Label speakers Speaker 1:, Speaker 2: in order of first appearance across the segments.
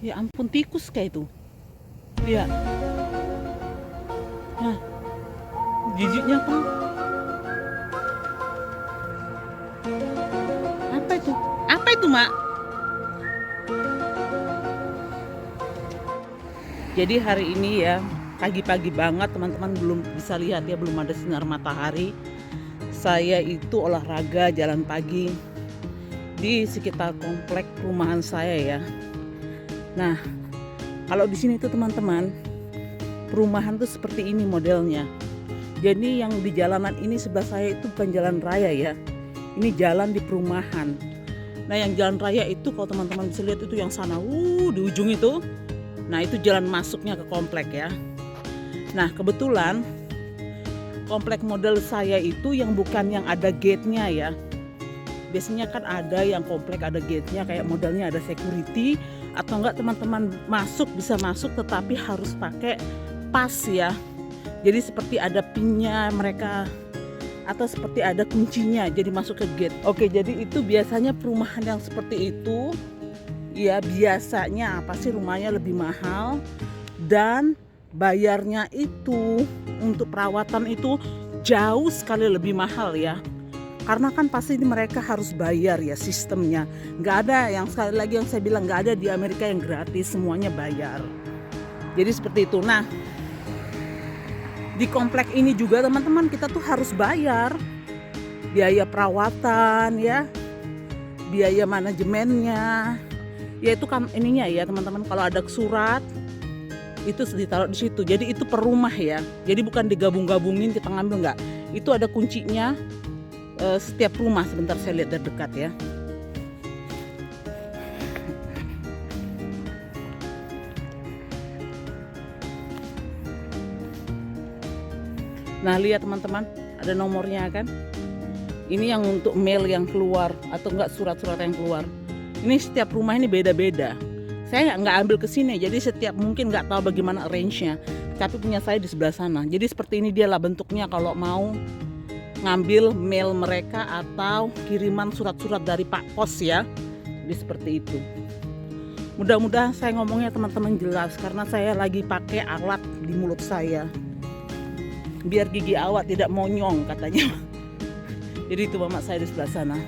Speaker 1: Ya ampun, tikus kayak itu. Ya, nah, jijiknya kan. Apa itu? Apa itu, Mak? Jadi hari ini ya, pagi-pagi banget teman-teman belum bisa lihat ya, belum ada sinar matahari. Saya itu olahraga jalan pagi di sekitar komplek perumahan saya ya. Nah, kalau di sini tuh teman-teman, perumahan tuh seperti ini modelnya. Jadi yang di jalanan ini sebelah saya itu bukan jalan raya ya. Ini jalan di perumahan. Nah, yang jalan raya itu kalau teman-teman bisa lihat itu yang sana, di ujung itu. Nah, itu jalan masuknya ke komplek ya. Nah, kebetulan komplek model saya itu yang bukan yang ada gate-nya ya. Biasanya kan ada yang komplek ada gate-nya, kayak modelnya ada security, atau enggak teman-teman bisa masuk tetapi harus pakai pas ya. Jadi seperti ada pinnya mereka, atau seperti ada kuncinya jadi masuk ke gate. Oke, jadi itu biasanya perumahan yang seperti itu ya, biasanya apa sih, rumahnya lebih mahal dan bayarnya itu untuk perawatan itu jauh sekali lebih mahal ya. Karena kan pasti mereka harus bayar ya sistemnya. Nggak ada yang, sekali lagi yang saya bilang, nggak ada di Amerika yang gratis, semuanya bayar. Jadi seperti itu. Nah, di komplek ini juga teman-teman kita tuh harus bayar biaya perawatan ya, biaya manajemennya. Ya itu kan ininya ya teman-teman, kalau ada surat itu ditaruh di situ. Jadi itu per rumah ya. Jadi bukan digabung-gabungin kita ngambil, enggak. Itu ada kuncinya setiap rumah. Sebentar saya lihat dari dekat ya. Nah, lihat teman-teman, ada nomornya kan. Ini yang untuk mail yang keluar atau enggak surat-surat yang keluar. Ini setiap rumah ini beda-beda. Saya nggak ambil ke sini, jadi setiap mungkin nggak tahu bagaimana arrange-nya. Tapi punya saya di sebelah sana. Jadi seperti ini dia lah bentuknya kalau mau ngambil mail mereka atau kiriman surat-surat dari Pak Pos ya. Jadi seperti itu. Mudah-mudahan saya ngomongnya teman-teman jelas karena saya lagi pakai alat di mulut saya. Biar gigi awak tidak monyong katanya. Jadi itu mama saya di sebelah sana.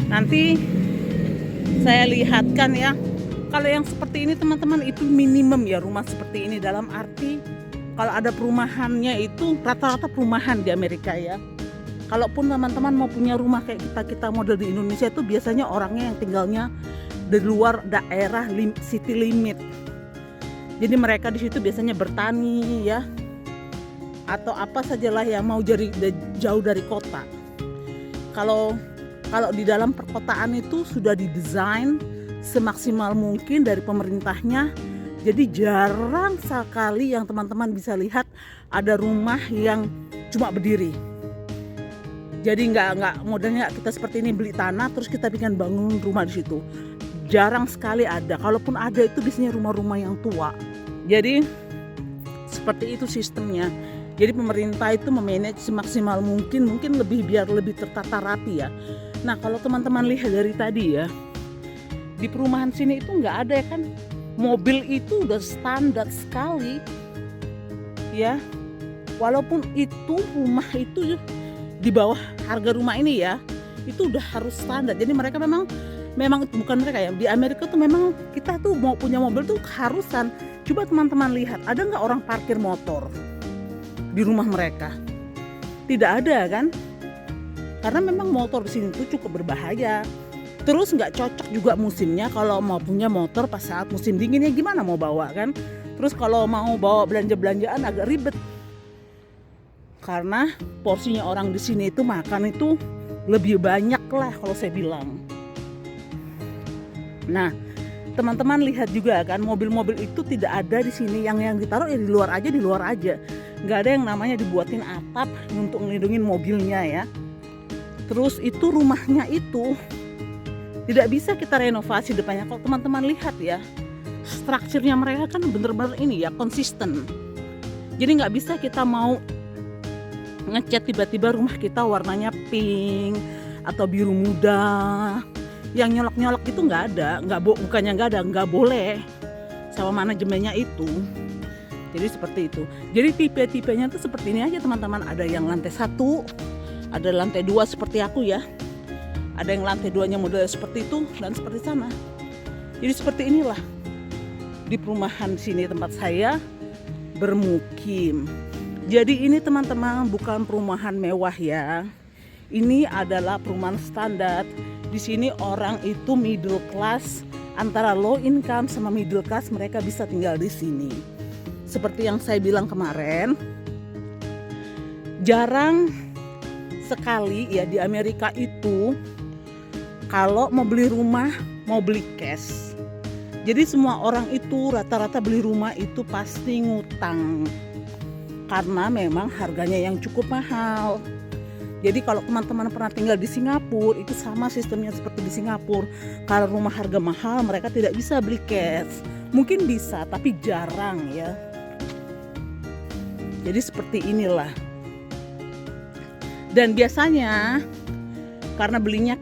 Speaker 1: Nanti saya lihatkan ya. Kalau yang seperti ini teman-teman itu minimum ya, rumah seperti ini, dalam arti kalau ada perumahannya itu rata-rata perumahan di Amerika ya. Kalaupun teman-teman mau punya rumah kayak kita model di Indonesia itu biasanya orangnya yang tinggalnya di luar daerah city limit. Jadi mereka di situ biasanya bertani ya, atau apa sajalah yang mau jauh dari kota. Kalau di dalam perkotaan itu sudah didesain semaksimal mungkin dari pemerintahnya. Jadi jarang sekali yang teman-teman bisa lihat ada rumah yang cuma berdiri. Jadi nggak modelnya kita seperti ini beli tanah terus kita bikin bangun rumah di situ. Jarang sekali ada. Kalaupun ada itu biasanya rumah-rumah yang tua. Jadi seperti itu sistemnya. Jadi pemerintah itu memanage semaksimal mungkin biar lebih tertata rapi ya. Nah, kalau teman-teman lihat dari tadi ya, di perumahan sini itu nggak ada ya kan, mobil itu udah standar sekali ya. Walaupun itu rumah itu di bawah harga rumah ini ya, itu udah harus standar. Jadi mereka memang bukan mereka ya, di Amerika tuh memang kita tuh mau punya mobil tuh keharusan. Coba teman-teman lihat, ada nggak orang parkir motor di rumah mereka? Tidak ada kan? Karena memang motor di sini tuh cukup berbahaya. Terus nggak cocok juga musimnya kalau mau punya motor pas saat musim dingin, ya gimana mau bawa kan? Terus kalau mau bawa belanja-belanjaan agak ribet. Karena porsinya orang di sini itu makan itu lebih banyak lah kalau saya bilang. Nah, teman-teman lihat juga kan, mobil-mobil itu tidak ada di sini. Yang ditaruh ya di luar aja. Nggak ada yang namanya dibuatin atap untuk ngelindungin mobilnya ya. Terus itu rumahnya itu tidak bisa kita renovasi depannya. Kalau teman-teman lihat ya, strukturnya mereka kan bener-bener ini ya, konsisten. Jadi nggak bisa kita mau ngecat tiba-tiba rumah kita warnanya pink atau biru muda. yang nyolok-nyolok itu nggak ada, bukannya nggak ada, nggak boleh sama manajemennya itu. Jadi seperti itu. Jadi tipe-tipenya tuh seperti ini aja teman-teman. Ada yang lantai 1, ada lantai 2 seperti aku ya. Ada yang lantai 2-nya model seperti itu dan seperti sana. Jadi seperti inilah di perumahan sini tempat saya bermukim. Jadi ini teman-teman bukan perumahan mewah ya. Ini adalah perumahan standar. Di sini orang itu middle class, antara low income sama middle class, mereka bisa tinggal di sini. Seperti yang saya bilang kemarin, jarang sekali ya di Amerika itu kalau mau beli rumah mau beli cash. Jadi semua orang itu rata-rata beli rumah itu pasti ngutang karena memang harganya yang cukup mahal. Jadi kalau teman-teman pernah tinggal di Singapura itu sama sistemnya seperti di Singapura. Kalau rumah harga mahal mereka tidak bisa beli cash. Mungkin bisa tapi jarang ya. Jadi seperti inilah. Dan biasanya karena belinya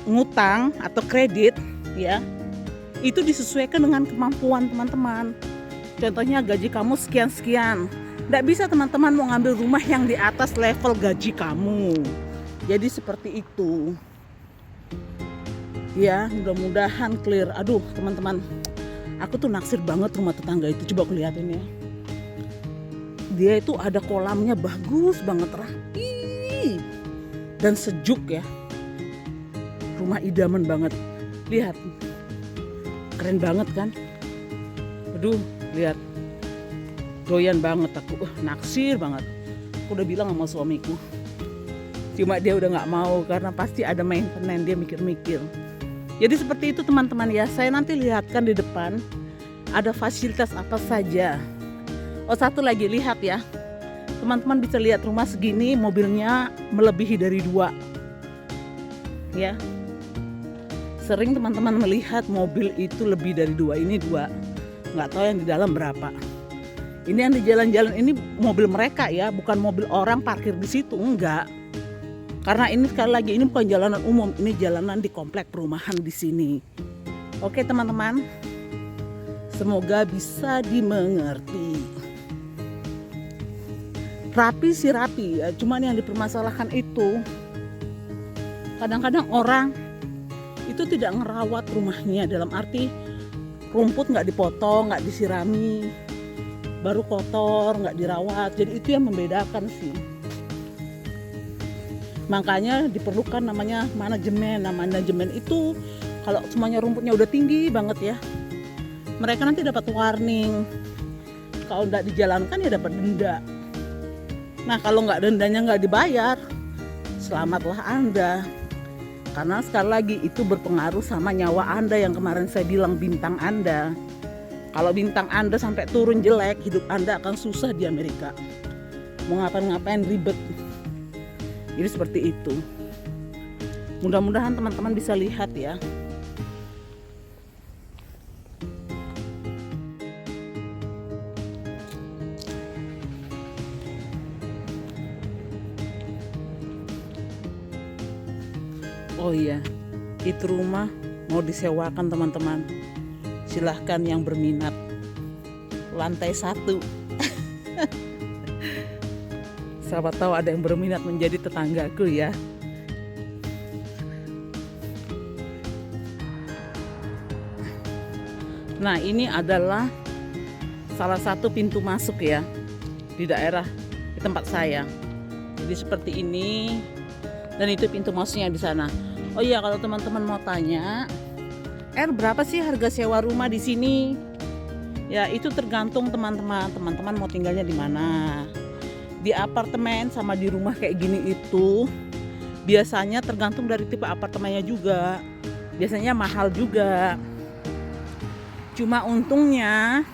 Speaker 1: ngutang atau kredit ya, itu disesuaikan dengan kemampuan teman-teman. Contohnya gaji kamu sekian-sekian. Nggak bisa teman-teman mau ngambil rumah yang di atas level gaji kamu. Jadi seperti itu. Ya, mudah-mudahan clear. Aduh teman-teman, aku tuh naksir banget rumah tetangga itu. Coba aku lihatin ya. Dia itu ada kolamnya bagus banget, rapi dan sejuk ya. Rumah idaman banget. Lihat, keren banget kan? Aduh, lihat, doyan banget aku, naksir banget. Aku udah bilang sama suamiku, cuma dia udah nggak mau karena pasti ada maintenance, dia mikir-mikir. Jadi seperti itu teman-teman ya. Saya nanti lihatkan di depan ada fasilitas apa saja. Oh satu lagi, lihat ya, teman-teman bisa lihat rumah segini mobilnya melebihi dari 2 ya. Sering teman-teman melihat mobil itu lebih dari 2. Ini 2, nggak tahu yang di dalam berapa. Ini yang di jalan-jalan ini mobil mereka ya, bukan mobil orang parkir di situ, enggak. Karena ini sekali lagi ini bukan jalanan umum, ini jalanan di komplek perumahan di sini. Oke teman-teman, semoga bisa dimengerti. Rapi sih rapi ya, cuman yang dipermasalahkan itu kadang-kadang orang itu tidak ngerawat rumahnya, dalam arti rumput nggak dipotong, nggak disirami, baru kotor, nggak dirawat. Jadi itu yang membedakan sih. Makanya diperlukan namanya manajemen. Nah manajemen itu kalau semuanya rumputnya udah tinggi banget ya, mereka nanti dapat warning. Kalau nggak dijalankan ya dapat denda. Nah kalau nggak dendanya nggak dibayar, selamatlah Anda. Karena sekali lagi itu berpengaruh sama nyawa Anda yang kemarin saya bilang bintang Anda. Kalau bintang Anda sampai turun jelek, hidup Anda akan susah di Amerika. Mau ngapain-ngapain ribet. Jadi seperti itu. Mudah-mudahan teman-teman bisa lihat ya. Oh iya, itu rumah mau disewakan teman-teman. Silahkan yang berminat. Lantai 1. Siapa tahu ada yang berminat menjadi tetanggaku ya. Nah ini adalah salah satu pintu masuk ya di daerah di tempat saya. Jadi seperti ini. Dan itu pintu masuknya di sana. Oh iya, kalau teman-teman mau tanya, berapa sih harga sewa rumah di sini? Ya itu tergantung teman-teman. Teman-teman mau tinggalnya di mana? Di apartemen sama di rumah kayak gini itu biasanya tergantung dari tipe apartemennya juga. Biasanya mahal juga. Cuma untungnya,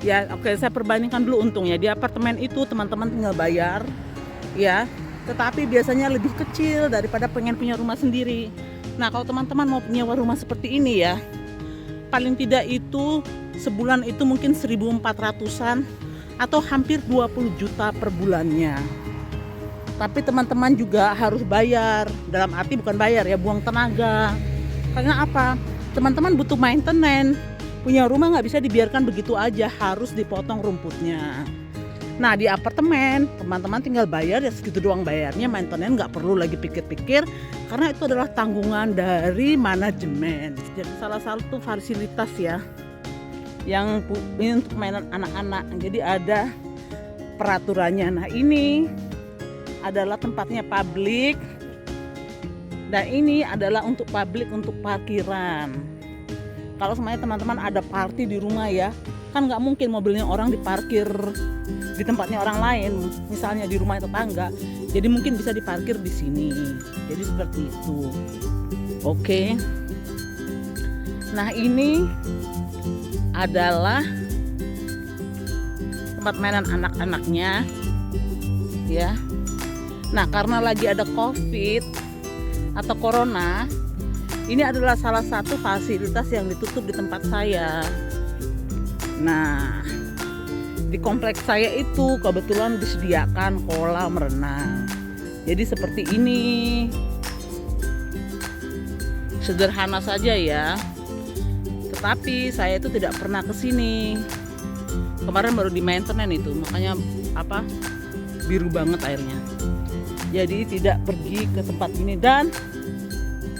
Speaker 1: ya oke saya perbandingkan dulu untungnya. Di apartemen itu teman-teman tinggal bayar, ya. Tetapi biasanya lebih kecil daripada pengen punya rumah sendiri. Nah kalau teman-teman mau nyewa rumah seperti ini ya, paling tidak itu sebulan itu mungkin 1.400-an atau hampir 20 juta per bulannya. Tapi teman-teman juga harus bayar, dalam arti bukan bayar ya, buang tenaga. Karena apa? Teman-teman butuh maintenance. Punya rumah nggak bisa dibiarkan begitu aja, harus dipotong rumputnya. Nah di apartemen teman-teman tinggal bayar ya segitu doang bayarnya, maintenance nggak perlu lagi pikir-pikir karena itu adalah tanggungan dari manajemen. Jadi salah satu fasilitas ya yang ini untuk mainan anak-anak. Jadi ada peraturannya. Nah ini adalah tempatnya publik dan ini adalah untuk publik untuk parkiran. Kalau semuanya teman-teman ada party di rumah ya, kan nggak mungkin mobilnya orang diparkir di tempatnya orang lain, misalnya di rumah tetangga. Jadi mungkin bisa diparkir di sini. Jadi seperti itu. Oke. Nah ini adalah tempat mainan anak-anaknya, ya. Nah karena lagi ada COVID atau Corona, ini adalah salah satu fasilitas yang ditutup di tempat saya. Nah, di kompleks saya itu kebetulan disediakan kolam renang. Jadi seperti ini. Sederhana saja ya. Tetapi saya itu tidak pernah ke sini. Kemarin baru di maintenance itu, makanya biru banget airnya. Jadi tidak pergi ke tempat ini dan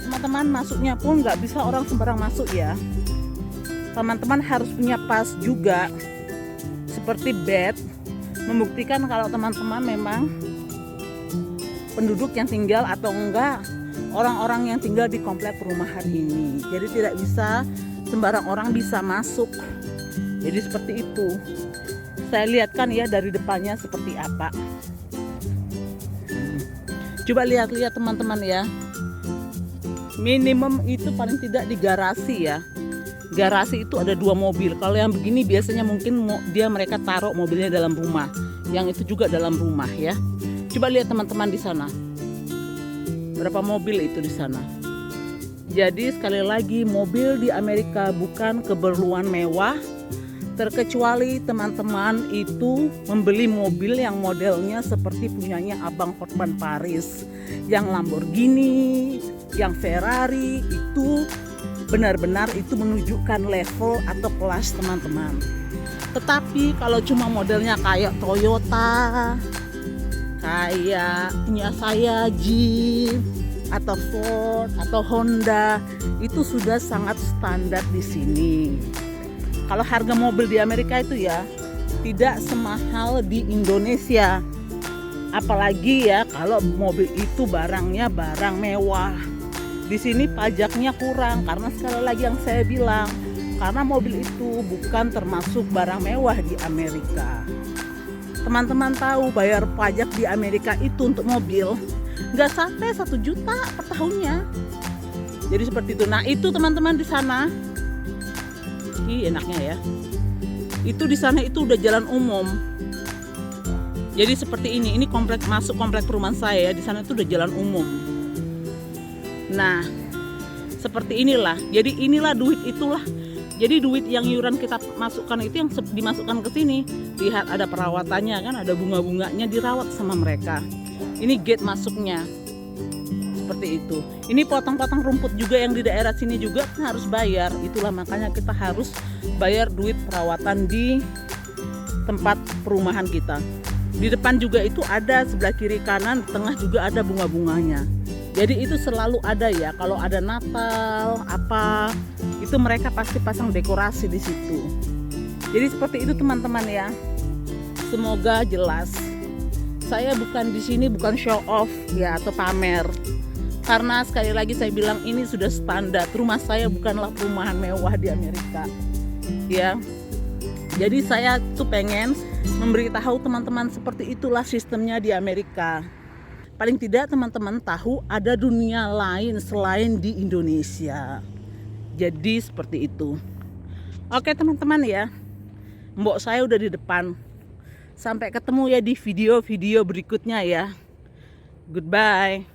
Speaker 1: teman-teman masuknya pun nggak bisa orang sembarang masuk ya. Teman-teman harus punya pas juga seperti bed, membuktikan kalau teman-teman memang penduduk yang tinggal atau enggak orang-orang yang tinggal di komplek perumahan ini. Jadi tidak bisa sembarang orang bisa masuk. Jadi seperti itu. Saya lihatkan ya dari depannya seperti apa. Coba lihat-lihat teman-teman ya. Minimum itu paling tidak di garasi ya. Garasi itu ada 2 mobil. Kalau yang begini biasanya mungkin mereka taruh mobilnya dalam rumah. Yang itu juga dalam rumah ya. Coba lihat teman-teman di sana. Berapa mobil itu di sana. Jadi sekali lagi mobil di Amerika bukan keperluan mewah. Terkecuali teman-teman itu membeli mobil yang modelnya seperti punyanya Abang Hotman Paris. Yang Lamborghini, yang Ferrari itu benar-benar itu menunjukkan level atau kelas teman-teman. Tetapi kalau cuma modelnya kayak Toyota, kayak punya saya Jeep atau Ford atau Honda, itu sudah sangat standar di sini. Kalau harga mobil di Amerika itu ya tidak semahal di Indonesia. Apalagi ya kalau mobil itu barangnya barang mewah. Di sini pajaknya kurang karena sekali lagi yang saya bilang, karena mobil itu bukan termasuk barang mewah di Amerika. Teman-teman tahu bayar pajak di Amerika itu untuk mobil nggak sampai 1 juta per tahunnya. Jadi seperti itu. Nah itu teman-teman di sana, enaknya ya. Itu di sana itu udah jalan umum. Jadi seperti ini komplek masuk komplek perumahan saya ya. Di sana itu udah jalan umum. Nah, seperti inilah. Jadi inilah duit itulah. Jadi duit yang iuran kita masukkan itu yang dimasukkan ke sini. Lihat ada perawatannya kan, ada bunga-bunganya dirawat sama mereka. Ini gate masuknya. Seperti itu. Ini potong-potong rumput juga yang di daerah sini juga kan harus bayar. Itulah makanya kita harus bayar duit perawatan di tempat perumahan kita. Di depan juga itu ada, sebelah kiri kanan, di tengah juga ada bunga-bunganya. Jadi itu selalu ada ya. Kalau ada Natal apa, itu mereka pasti pasang dekorasi di situ. Jadi seperti itu teman-teman ya. Semoga jelas. Saya bukan di sini bukan show off ya atau pamer. Karena sekali lagi saya bilang ini sudah standar. Rumah saya bukanlah perumahan mewah di Amerika. Ya. Jadi saya tuh pengen memberitahu teman-teman seperti itulah sistemnya di Amerika. Paling tidak teman-teman tahu ada dunia lain selain di Indonesia. Jadi seperti itu. Oke teman-teman ya. Mbok saya udah di depan. Sampai ketemu ya di video-video berikutnya ya. Goodbye.